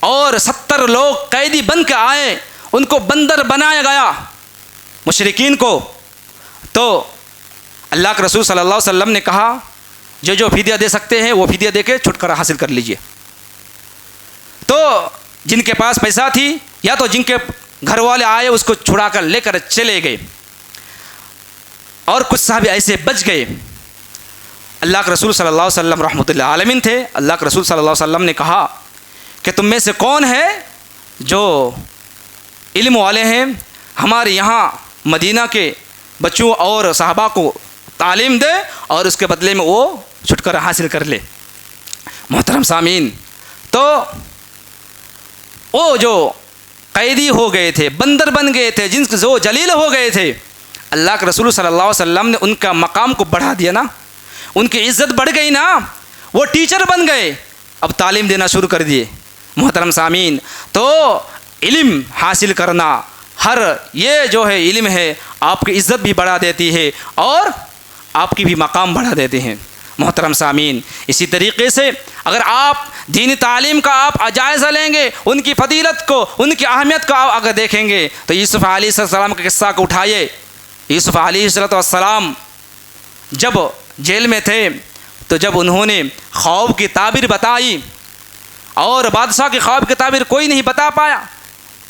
اور 70 لوگ قیدی بن کے آئے، ان کو بندر بنایا گیا مشرکین کو، تو اللہ کے رسول صلی اللہ علیہ وسلم نے کہا جو فدیہ دے سکتے ہیں وہ فدیہ دے کے چھٹکارا حاصل کر لیجئے۔ تو جن کے پاس پیسہ تھی یا تو جن کے گھر والے آئے اس کو چھڑا کر لے کر چلے گئے، اور کچھ صحابی ایسے بچ گئے۔ اللہ کے رسول صلی اللہ علیہ وسلم رحمۃ اللہ عالمین تھے، اللہ کے رسول صلی اللہ علیہ وسلم نے کہا کہ تم میں سے کون ہے جو علم والے ہیں، ہمارے یہاں مدینہ کے بچوں اور صحابہ کو تعلیم دے اور اس کے بدلے میں وہ چھٹکارا حاصل کر لے۔ محترم سامعین، تو وہ جو قیدی ہو گئے تھے، بندر بن گئے تھے، جن سے وہ جلیل ہو گئے تھے، اللہ کے رسول صلی اللہ علیہ وسلم نے ان کا مقام کو بڑھا دیا نا، ان کی عزت بڑھ گئی نا، وہ ٹیچر بن گئے، اب تعلیم دینا شروع کر دیے۔ محترم سامعین، تو علم حاصل کرنا، ہر یہ جو ہے علم ہے آپ کی عزت بھی بڑھا دیتی ہے اور آپ کی بھی مقام بڑھا دیتے ہیں۔ محترم سامعین، اسی طریقے سے اگر آپ دینی تعلیم کا آپ جائزہ لیں گے، ان کی فضیلت کو، ان کی اہمیت کو آپ اگر دیکھیں گے تو یوسف علیہ السلام کے قصہ کو اٹھائیے۔ یوسف علیہ السلام جب جیل میں تھے تو جب انہوں نے خواب کی تعبیر بتائی اور بادشاہ کی خواب کی تعبیر کوئی نہیں بتا پایا،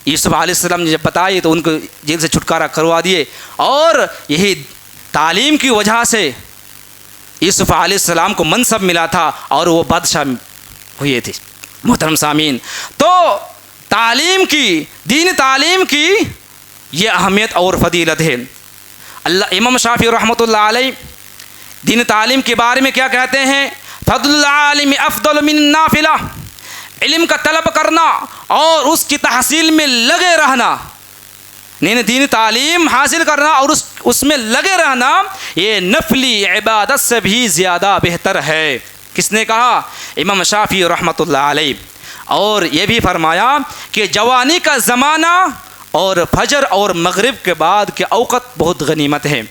یوسف علیہ السلام نے جب بتائی تو ان کو جیل سے چھٹکارا کروا دیے، اور یہی تعلیم کی وجہ سے یوسف علیہ السلام کو منصب ملا تھا اور وہ بادشاہ ہوئے تھے۔ محترم سامعین، تو تعلیم کی، دین تعلیم کی یہ اہمیت اور فضیلت ہے۔ امام شافعی رحمۃ اللہ علیہ دین تعلیم کے بارے میں کیا کہتے ہیں؟ فضل العالم افضل من النافلہ، علم کا طلب کرنا اور اس کی تحصیل میں لگے رہنا، دین تعلیم حاصل کرنا اور اس میں لگے رہنا، یہ نفلی عبادت سے بھی زیادہ بہتر ہے۔ کس نے کہا؟ امام شافعی رحمۃ اللہ علیہ۔ اور یہ بھی فرمایا کہ جوانی کا زمانہ اور فجر اور مغرب کے بعد کے اوقات بہت غنیمت ہے۔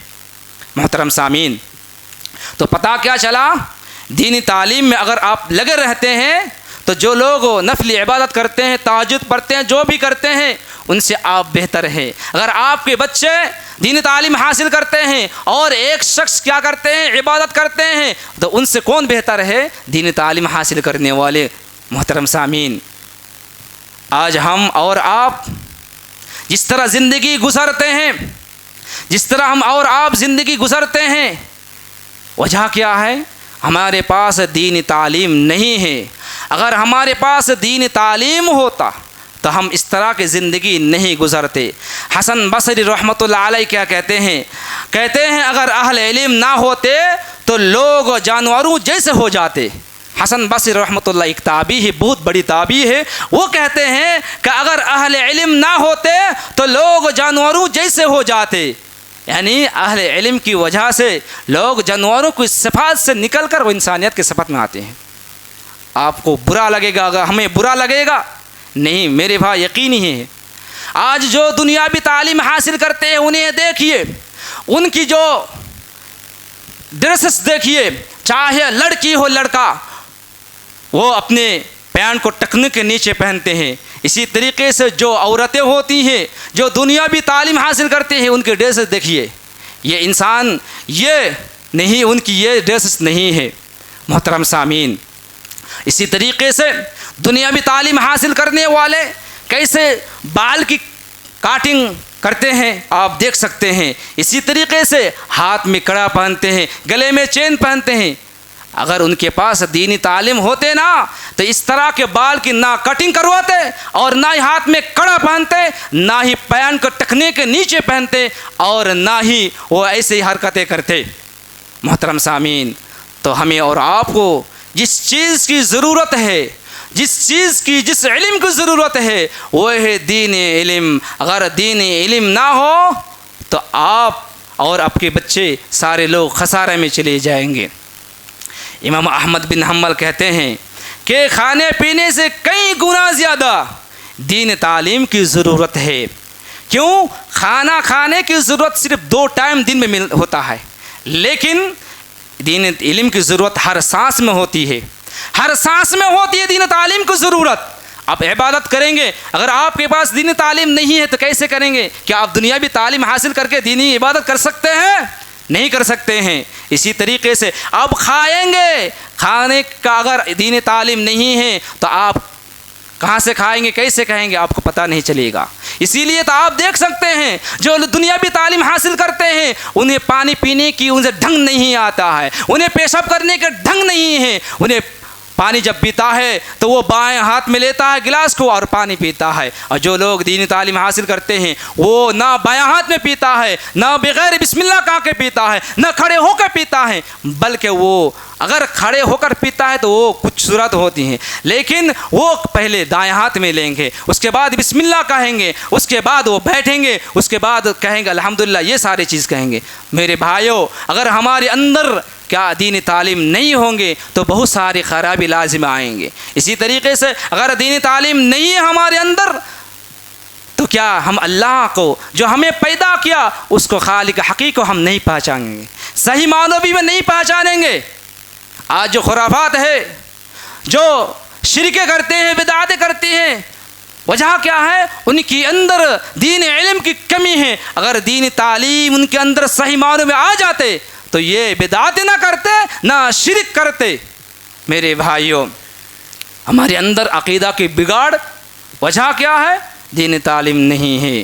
محترم سامعین، تو پتہ کیا چلا؟ دینی تعلیم میں اگر آپ لگے رہتے ہیں تو جو لوگ نفلی عبادت کرتے ہیں، تہجد پڑھتے ہیں، جو بھی کرتے ہیں، ان سے آپ بہتر ہیں۔ اگر آپ کے بچے دینی تعلیم حاصل کرتے ہیں اور ایک شخص کیا کرتے ہیں؟ عبادت کرتے ہیں، تو ان سے کون بہتر ہے؟ دینی تعلیم حاصل کرنے والے۔ محترم سامعین، آج ہم اور آپ جس طرح زندگی گزارتے ہیں، جس طرح ہم اور آپ زندگی گزارتے ہیں، وجہ کیا ہے؟ ہمارے پاس دینی تعلیم نہیں ہے۔ اگر ہمارے پاس دینی تعلیم ہوتا تو ہم اس طرح کی زندگی نہیں گزارتے۔ حسن بصری رحمۃ اللہ علیہ کیا کہتے ہیں؟ کہتے ہیں اگر اہل علم نہ ہوتے تو لوگ جانوروں جیسے ہو جاتے۔ حسن بصری رحمۃ اللہ ایک تابعی ہے، بہت بڑی تابعی ہے، وہ کہتے ہیں کہ اگر اہل علم نہ ہوتے تو لوگ جانوروں جیسے ہو جاتے۔ یعنی اہل علم کی وجہ سے لوگ جانوروں کی صفات سے نکل کر وہ انسانیت کی صفت میں آتے ہیں۔ آپ کو برا لگے گا، اگر ہمیں برا لگے گا نہیں میرے بھائی، یقینی ہے۔ آج جو دنیاوی تعلیم حاصل کرتے ہیں انہیں دیکھیے، ان کی جو ڈریسز دیکھیے، چاہے لڑکی ہو لڑکا، وہ اپنے پینٹ کو ٹکنے کے نیچے پہنتے ہیں۔ اسی طریقے سے جو عورتیں ہوتی ہیں جو دنیاوی تعلیم حاصل کرتے ہیں ان کے ڈریسز دیکھیے، یہ انسان یہ نہیں، ان کی یہ ڈریسز نہیں ہے۔ محترم سامعین، اسی طریقے سے دنیاوی تعلیم حاصل کرنے والے کیسے بال کی کاٹنگ کرتے ہیں آپ دیکھ سکتے ہیں۔ اسی طریقے سے ہاتھ میں کڑا پہنتے ہیں، گلے میں چین پہنتے ہیں۔ اگر ان کے پاس دینی تعلیم ہوتے نا تو اس طرح کے بال کی نہ کٹنگ کرواتے اور نہ ہی ہاتھ میں کڑا پہنتے، نہ ہی پین کو ٹکنے کے نیچے پہنتے، اور نہ ہی وہ ایسی حرکتیں کرتے۔ محترم سامعین، تو ہمیں اور آپ کو جس چیز کی ضرورت ہے، جس علم کی ضرورت ہے وہ ہے دین علم۔ اگر دین علم نہ ہو تو آپ اور آپ کے بچے سارے لوگ خسارے میں چلے جائیں گے۔ امام احمد بن حنبل کہتے ہیں کہ کھانے پینے سے کئی گنا زیادہ دین تعلیم کی ضرورت ہے۔ کیوں؟ کھانا کھانے کی ضرورت صرف 2 ٹائم دن میں ہوتا ہے، لیکن دین علم کی ضرورت ہر سانس میں ہوتی ہے، ہر سانس میں ہوتی ہے دین تعلیم کی ضرورت۔ آپ عبادت کریں گے، اگر آپ کے پاس دینی تعلیم نہیں ہے تو کیسے کریں گے؟ کیا آپ دنیاوی تعلیم حاصل کر کے دینی عبادت کر سکتے ہیں؟ نہیں کر سکتے ہیں۔ اسی طریقے سے آپ کھائیں گے، کھانے کا اگر دینی تعلیم نہیں ہے تو آپ کہاں سے کھائیں گے، کیسے کھائیں گے، آپ کو پتہ نہیں چلے گا۔ اسی لیے تو آپ دیکھ سکتے ہیں جو دنیاوی تعلیم حاصل کرتے ہیں انہیں پانی پینے کی ان سے ڈھنگ نہیں آتا ہے، انہیں پیشاب کرنے کے ڈھنگ نہیں ہے۔ انہیں پانی جب پیتا ہے تو وہ بائیں ہاتھ میں لیتا ہے گلاس کو اور پانی پیتا ہے، اور جو لوگ دینی تعلیم حاصل کرتے ہیں وہ نہ بائیں ہاتھ میں پیتا ہے، نہ بغیر بسم اللہ کہا کے پیتا ہے، نہ کھڑے ہو کے پیتا ہے، بلکہ وہ اگر کھڑے ہو کر پیتا ہے تو وہ کچھ صورت ہوتی ہیں، لیکن وہ پہلے دائیں ہاتھ میں لیں گے، اس کے بعد بسم اللہ کہیں گے، اس کے بعد وہ بیٹھیں گے، اس کے بعد کہیں گے الحمدللہ، یہ ساری چیز کہیں گے۔ میرے بھائیوں، اگر ہمارے اندر کیا دینی تعلیم نہیں ہوں گے تو بہت ساری خرابی لازم آئیں گے۔ اسی طریقے سے اگر دینی تعلیم نہیں ہے ہمارے اندر تو کیا ہم اللہ کو جو ہمیں پیدا کیا اس کو خالق حقیقی کو ہم نہیں پہچانیں گے، صحیح معنوں بھی میں نہیں پہچانیں گے؟ آج جو خرافات ہے، جو شرکیں کرتے ہیں، بدعتیں کرتے ہیں، وجہ کیا ہے؟ ان کی اندر دین علم کی کمی ہے۔ اگر دین تعلیم ان کے اندر صحیح معنوں میں آ جاتے تو یہ بدعتیں نہ کرتے، نہ شرک کرتے۔ میرے بھائیوں، ہمارے اندر عقیدہ کی بگاڑ وجہ کیا ہے؟ دین تعلیم نہیں ہے۔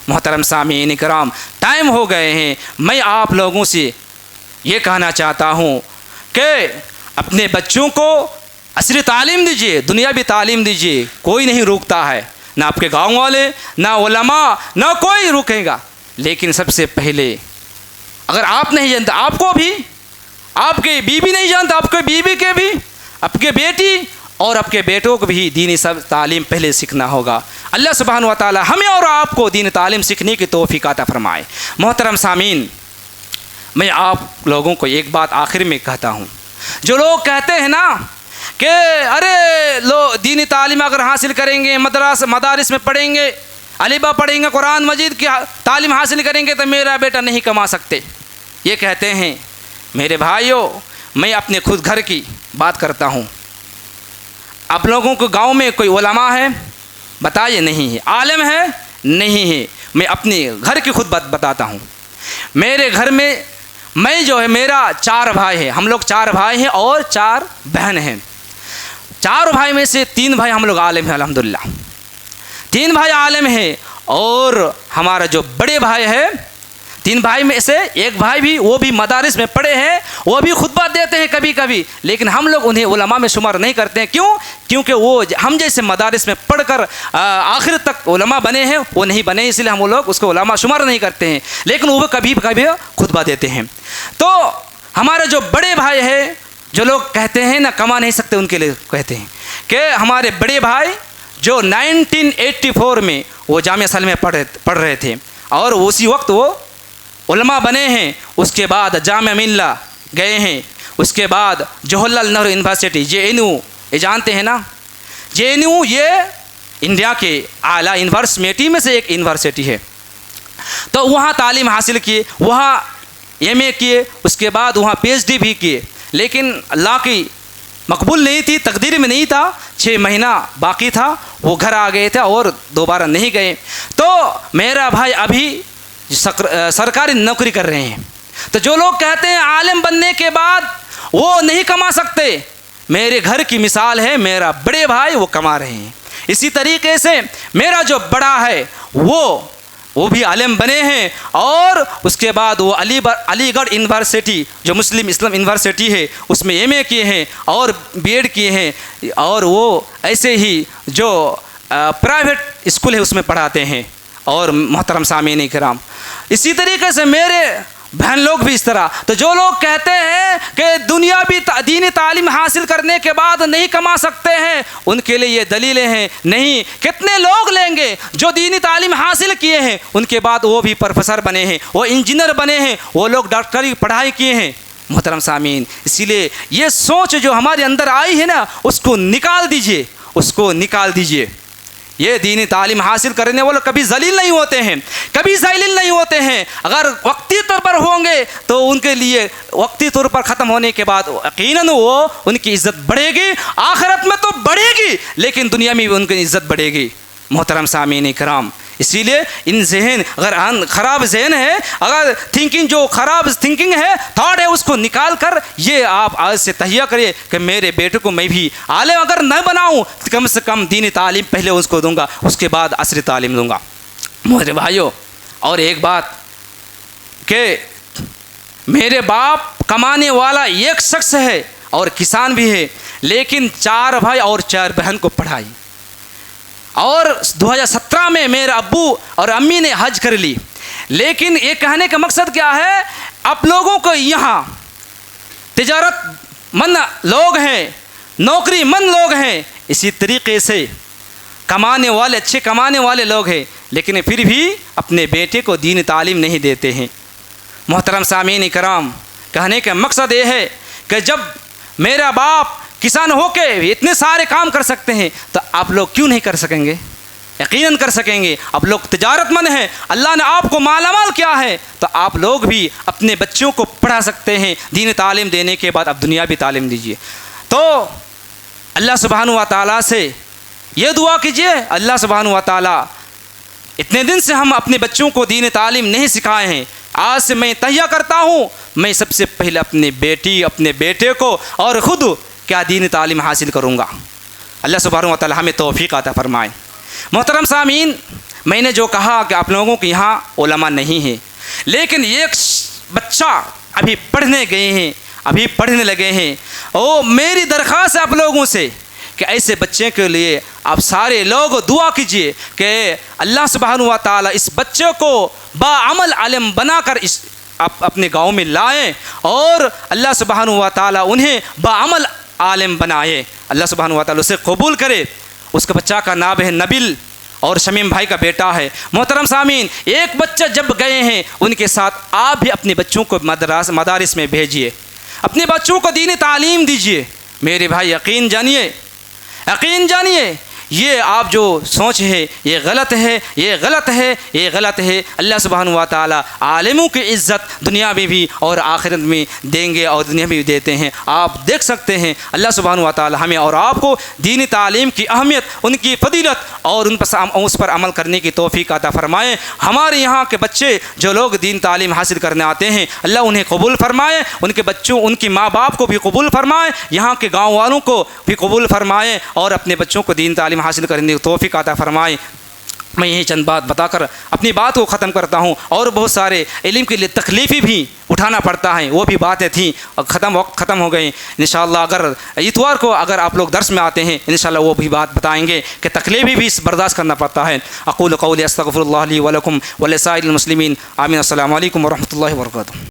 محترم سامعین کرام، ٹائم ہو گئے ہیں، میں آپ لوگوں سے یہ کہنا چاہتا ہوں کہ اپنے بچوں کو عصری تعلیم دیجیے، دنیاوی تعلیم دیجیے، کوئی نہیں روکتا ہے، نہ آپ کے گاؤں والے، نہ علماء، نہ کوئی روکے گا۔ لیکن سب سے پہلے اگر آپ نہیں جانتے، آپ کو بھی، آپ کے بیوی نہیں جانتا، آپ کے بیوی کے بھی، آپ کے بیٹی اور آپ کے بیٹوں کو بھی دینی سب تعلیم پہلے سیکھنا ہوگا۔ اللہ سبحانہ و تعالی ہمیں اور آپ کو دین تعلیم سیکھنے کی توفیق عطا فرمائے۔ محترم سامعین، میں آپ لوگوں کو ایک بات آخر میں کہتا ہوں، جو لوگ کہتے ہیں نا کہ ارے دینی تعلیم اگر حاصل کریں گے، مدارس میں پڑھیں گے، الف پڑھیں گے، قرآن مجید کی تعلیم حاصل کریں گے تو میرا بیٹا نہیں کما سکتے، یہ کہتے ہیں۔ میرے بھائیوں، میں اپنے خود گھر کی بات کرتا ہوں۔ آپ لوگوں کو گاؤں میں کوئی علماء ہے؟ بتائیے، نہیں ہے۔ عالم ہے؟ نہیں ہے۔ میں اپنے گھر کی خود بات بتاتا ہوں۔ میرے گھر میں میں جو ہے، میرا 4 بھائی ہیں، ہم لوگ 4 بھائی ہیں اور 4 بہن ہیں۔ 4 بھائی میں سے 3 بھائی ہم لوگ عالم ہیں، الحمدللہ 3 بھائی عالم ہیں، اور ہمارا جو بڑے بھائی ہے، 3 بھائی میں سے ایک بھائی بھی، وہ بھی مدارس میں پڑھے ہیں، وہ بھی خطبہ دیتے ہیں کبھی کبھی، لیکن ہم لوگ انہیں علماء میں شمار نہیں کرتے ہیں۔ کیوں؟ کیونکہ وہ ہم جیسے مدارس میں پڑھ کر آخر تک علماء بنے ہیں، وہ نہیں بنے، اس لیے ہم لوگ اس کو علماء شمار نہیں کرتے ہیں، لیکن وہ کبھی کبھی خطبہ دیتے ہیں۔ تو ہمارے جو بڑے بھائی ہیں، جو لوگ کہتے ہیں نا کما نہیں سکتے، ان کے لیے کہتے ہیں کہ ہمارے بڑے بھائی جو 1984 میں وہ جامعہ اسلامیہ پڑھ رہے تھے، اور اسی وقت وہ علماء بنے ہیں۔ اس کے بعد جامعہ ملیہ گئے ہیں، اس کے بعد جواہر لال نہرو یونیورسٹی JNU، یہ جانتے ہیں نا، JNU یہ انڈیا کے اعلیٰ یونیورسٹی میں سے ایک یونیورسٹی ہے۔ تو وہاں تعلیم حاصل کیے، وہاں MA کیے، اس کے بعد وہاں PhD بھی کیے، لیکن اللہ کی مقبول نہیں تھی، تقدیر میں نہیں تھا، 6 مہینہ باقی تھا، وہ گھر آ گئے تھے اور دوبارہ نہیں گئے۔ تو میرا بھائی ابھی سرکاری نوکری کر رہے ہیں۔ تو جو لوگ کہتے ہیں عالم بننے کے بعد وہ نہیں کما سکتے، میرے گھر کی مثال ہے، میرا بڑے بھائی وہ کما رہے ہیں۔ اسی طریقے سے میرا جو بڑا ہے وہ بھی عالم بنے ہیں، اور اس کے بعد وہ علی گڑھ یونیورسٹی جو مسلم اسلام یونیورسٹی ہے اس میں MA کیے ہیں اور BEd کیے ہیں، اور وہ ایسے ہی جو پرائیویٹ اسکول ہے اس میں پڑھاتے ہیں۔ اور محترم سامعین کرام، اسی طریقے سے میرے بہن لوگ بھی اس طرح۔ تو جو لوگ کہتے ہیں کہ دنیاوی دینی تعلیم حاصل کرنے کے بعد نہیں کما سکتے ہیں، ان کے لیے یہ دلیلیں ہیں نہیں۔ کتنے لوگ لیں گے جو دینی تعلیم حاصل کیے ہیں، ان کے بعد وہ بھی پروفیسر بنے ہیں، وہ انجینئر بنے ہیں، وہ لوگ ڈاکٹری پڑھائی کیے ہیں۔ محترم سامعین، اسی لیے یہ سوچ جو ہمارے اندر آئی ہے نا، اس کو نکال دیجئے، اس کو نکال دیجئے۔ یہ دینی تعلیم حاصل کرنے والے کبھی ذلیل نہیں ہوتے ہیں، کبھی ذلیل نہیں ہوتے ہیں۔ اگر وقتی طور پر ہوں گے تو ان کے لیے وقتی طور پر ختم ہونے کے بعد یقیناً وہ ان کی عزت بڑھے گی، آخرت میں تو بڑھے گی، لیکن دنیا میں بھی ان کی عزت بڑھے گی۔ محترم سامعین کرام، اسی لیے ان ذہن، اگر خراب ذہن ہے، اگر تھنکنگ جو خراب تھنکنگ ہے، تھاٹ ہے، اس کو نکال کر یہ آپ آج سے تہیہ کریے کہ میرے بیٹے کو میں بھی عالم اگر نہ بناؤں تو کم سے کم دینی تعلیم پہلے اس کو دوں گا، اس کے بعد عصری تعلیم دوں گا۔ میرے بھائیوں، اور ایک بات کہ میرے باپ کمانے والا ایک شخص ہے اور کسان بھی ہے، لیکن 4 بھائی اور 4 بہن کو پڑھائی، اور 2017 میں میرے ابو اور امی نے حج کر لی۔ لیکن یہ کہنے کا مقصد کیا ہے؟ آپ لوگوں کو یہاں تجارت مند لوگ ہیں، نوکری مند لوگ ہیں، اسی طریقے سے کمانے والے، اچھے کمانے والے لوگ ہیں، لیکن پھر بھی اپنے بیٹے کو دین تعلیم نہیں دیتے ہیں۔ محترم سامعین کرام، کہنے کا مقصد یہ ہے کہ جب میرا باپ کسان ہو کے اتنے سارے کام کر سکتے ہیں تو آپ لوگ کیوں نہیں کر سکیں گے؟ یقیناً کر سکیں گے۔ اب لوگ تجارت مند ہیں، اللہ نے آپ کو مالا مال کیا ہے، تو آپ لوگ بھی اپنے بچوں کو پڑھا سکتے ہیں۔ دین تعلیم دینے کے بعد اب دنیا بھی تعلیم دیجیے۔ تو اللہ سبحانہ و تعالیٰ سے یہ دعا کیجیے، اللہ سبحانہ و تعالیٰ اتنے دن سے ہم اپنے بچوں کو دین تعلیم نہیں سکھائے ہیں، آج سے میں تہیہ کرتا ہوں میں سب سے پہلے اپنی بیٹی اپنے بیٹے کو اور خود کیا دین تعلیم حاصل کروں گا۔ اللہ سبحانہ و تعالیٰ ہمیں توفیق عطا فرمائے۔ محترم سامعین، میں نے جو کہا کہ آپ لوگوں کے یہاں علماء نہیں ہیں، لیکن ایک بچہ ابھی پڑھنے گئے ہیں، ابھی پڑھنے لگے ہیں، میری درخواست ہے آپ لوگوں سے کہ ایسے بچے کے لیے آپ سارے لوگ دعا کیجئے کہ اللہ سبحانہ و تعالیٰ اس بچے کو باعمل عالم بنا کر اپنے گاؤں میں لائیں، اور اللہ سبحانہ و تعالیٰ انہیں باعمل عالم بنائے، اللہ سبحانہ و تعالیٰ اسے قبول کرے۔ اس کا بچہ کا نام ہے نبیل، اور شمیم بھائی کا بیٹا ہے۔ محترم سامعین، ایک بچہ جب گئے ہیں ان کے ساتھ آپ بھی اپنے بچوں کو مدارس میں بھیجیے، اپنے بچوں کو دینی تعلیم دیجیے۔ میرے بھائی یقین جانیے، یقین جانیے، یہ آپ جو سوچ ہے یہ غلط ہے، یہ غلط ہے، یہ غلط ہے۔ اللہ سبحانہ و تعالیٰ عالموں کی عزت دنیا میں بھی اور آخرت میں دیں گے، اور دنیا میں بھی دیتے ہیں۔ آپ دیکھ سکتے ہیں اللہ سبحانہ و تعالیٰ ہمیں اور آپ کو دینی تعلیم کی اہمیت، ان کی فضیلت اور اس پر عمل کرنے کی توفیق عطا فرمائے۔ ہمارے یہاں کے بچے جو لوگ دین تعلیم حاصل کرنے آتے ہیں، اللہ انہیں قبول فرمائے، ان کے بچوں، ان کی ماں باپ کو بھی قبول فرمائے، یہاں کے گاؤں والوں کو بھی قبول فرمائے، اور اپنے بچوں کو دین تعلیم حاصل کرنے کی توفیق عطا فرمائے۔ میں یہی چند بات بتا کر اپنی بات کو ختم کرتا ہوں، اور بہت سارے علم کے لیے تکلیفیں بھی اٹھانا پڑتا ہے، وہ بھی باتیں تھیں اور وقت ختم ہو گئی۔ انشاءاللہ اگر اتوار کو اگر آپ لوگ درس میں آتے ہیں انشاءاللہ وہ بھی بات بتائیں گے کہ تکلیفیں بھی برداشت کرنا پڑتا ہے۔ اقول قولی استغفر اللہ لی ولکم ولسائر المسلمین، آمین۔ السلام علیکم ورحمۃ اللہ وبرکاتہ۔